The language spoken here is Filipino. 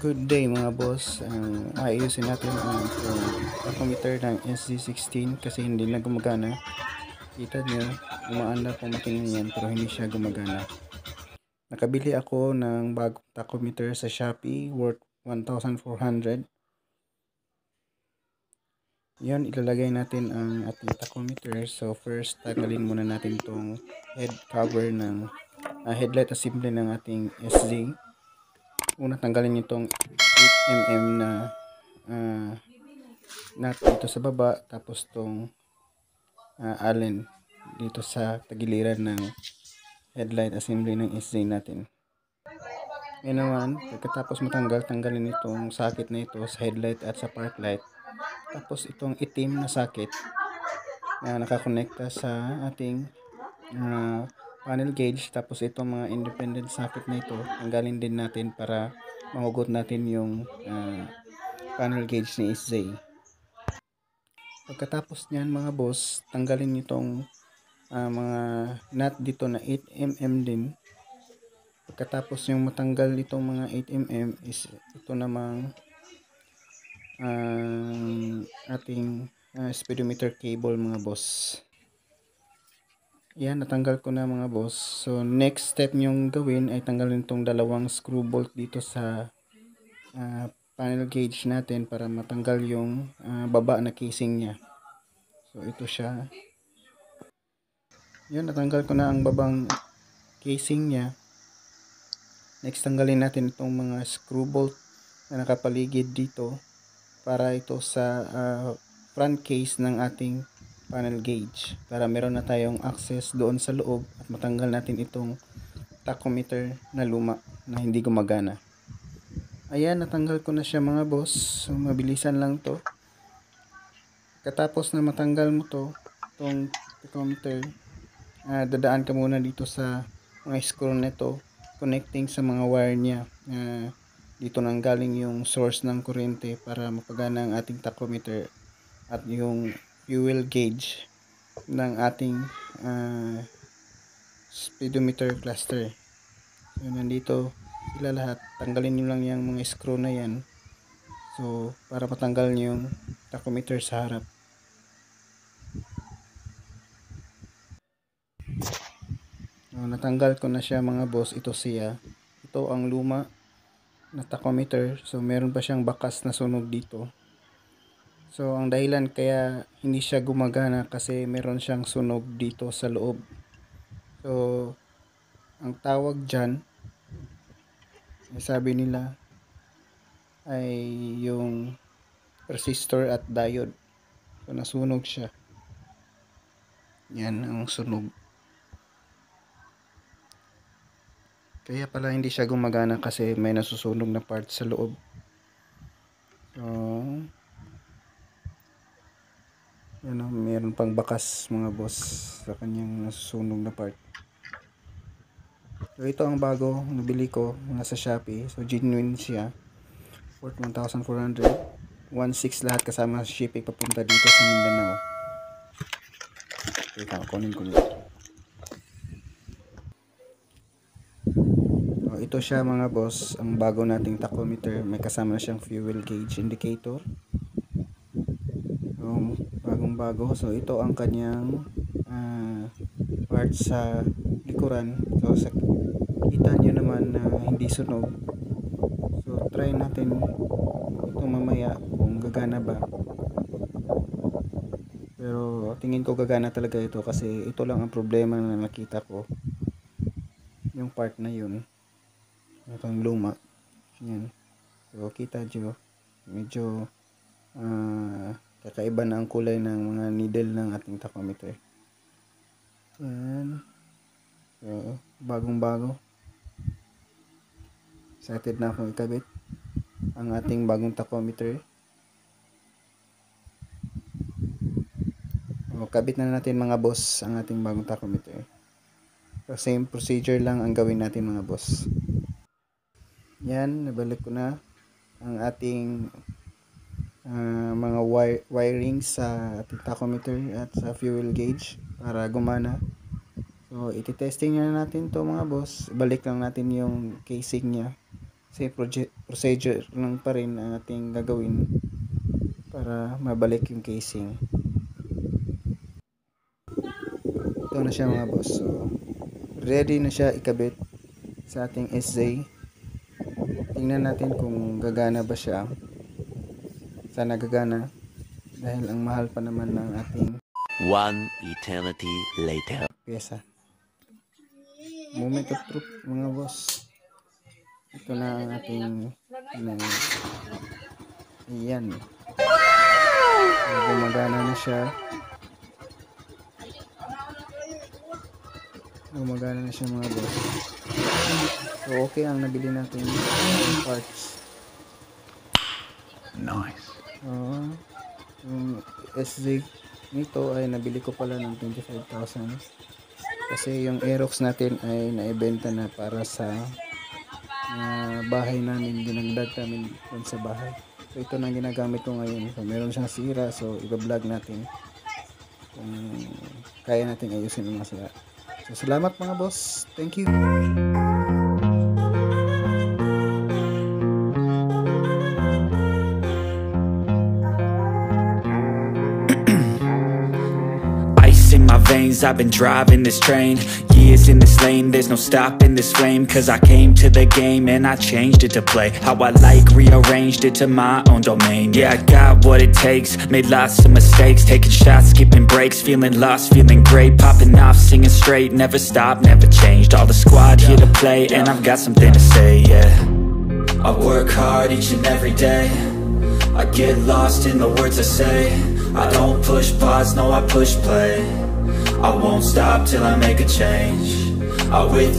Good day mga boss. Ayusin natin ang tachometer ng SG16 kasi hindi na gumagana. Kita nyo, umaandar po makina yan pero hindi siya gumagana. Nakabili ako ng bagong tachometer sa Shopee worth 1,400. Yan, ilalagay natin ang ating tachometer. So first, tanggalin muna natin itong head cover ng headlight assembly ng ating SG. Una, tanggalin itong 8mm na nut dito sa baba, tapos tong allen dito sa tagiliran ng headlight assembly ng SJ natin. Ngayon naman, pagkatapos matanggal, tanggalin itong socket na ito sa headlight at sa park light. Tapos itong itim na socket na nakakonekta sa ating panel gauge, tapos itong mga independent socket na ito, tanggalin din natin para mahugot natin yung panel gauge ni SJ. Pagkatapos niyan mga boss, tanggalin itong mga nut dito na 8mm din. Pagkatapos yung matanggal itong mga 8mm is ito namang ating speedometer cable mga boss. Yan, natanggal ko na mga boss. So next step nyong gawin ay tanggalin itong dalawang screw bolt dito sa panel gauge natin para matanggal yung baba na casing niya. So ito siya. Yan, natanggal ko na ang babang casing niya. Next, tanggalin natin itong mga screw bolt na nakapaligid dito para ito sa front case ng ating panel gauge, para meron na tayong access doon sa loob at matanggal natin itong tachometer na luma na hindi gumagana. Ayan, natanggal ko na siya mga boss. So mabilisan lang to. Katapos na matanggal mo itong tachometer, dadaan ka muna dito sa mga screw nito connecting sa mga wire niya. Dito nang galing yung source ng kuryente para mapagana ang ating tachometer at yung fuel gauge ng ating speedometer cluster. So nandito sila lahat. Tanggalin nyo lang yung mga screw na yan. So para matanggal nyo yung tachometer sa harap. Natanggal ko na siya mga boss. Ito siya. Ito ang luma na tachometer. So meron pa siyang bakas na sunog dito. So ang dahilan kaya hindi siya gumagana kasi meron siyang sunog dito sa loob. So ang tawag dyan, sabi nila, ay yung resistor at diode. So nasunog siya. Yan ang sunog. Kaya pala hindi siya gumagana kasi may nasusunog na part sa loob. So yan, meron pang bakas mga boss sa kanyang nasusunog na part. So ito ang bago nabili ko nasa Shopee. So genuine siya. Worth 1,400. 1,600 lahat kasama shipping papunta dito sa Mindanao. Ito, kunin ko dito. Ito siya mga boss, ang bago nating tachometer. May kasama na siyang fuel gauge indicator. Bagong bago. So ito ang kanyang part sa likuran. So kita nyo naman na hindi sunog. So try natin ito mamaya kung gagana ba. Pero tingin ko gagana talaga ito kasi ito lang ang problema na nakita ko. Yung part na yun. Itong luma. Yan. So kita nyo, medyo kakaiba na ang kulay ng mga needle ng ating tachometer. Yan. So bagong bago. Excited na akong ikabit ang ating bagong tachometer. Kabit na natin mga boss ang ating bagong tachometer. So same procedure lang ang gawin natin mga boss. Yan, nabalik ko na ang ating mga wiring sa ating tachometer at sa fuel gauge para gumana. So iti-testing na natin to mga boss. Balik lang natin yung casing niya Same procedure lang pa rin ang ating gagawin para mabalik yung casing. Ito na siya mga boss. So, ready na siya ikabit sa ating SJ. Tingnan natin kung gagana ba siya. Sana gagana dahil ang mahal pa naman ng ating One eternity later. pyesa. Moment of truth mga boss. Ito na ang ating ayan. Gumagana na siya. Gumagana na siya mga boss. So okay ang nabili natin parts. Nice. Yung SZ nito ay nabili ko pala ng 25,000 kasi yung Aerox natin ay naibenta na para sa bahay namin, dinagdag namin dun sa bahay. So ito na ginagamit ko ngayon. So meron siyang sira, so i-vlog natin kung kaya natin ayusin ang masira. So salamat mga boss, thank you. In my veins, I've been driving this train. Years in this lane, there's no stopping this flame. Cause I came to the game and I changed it to play how I like, rearranged it to my own domain. Yeah, I got what it takes, made lots of mistakes, taking shots, skipping breaks, feeling lost, feeling great, popping off, singing straight, never stopped, never changed. All the squad here to play and I've got something to say, yeah. I work hard each and every day, I get lost in the words I say. I don't push pause, no I push play. I won't stop till I make a change. I with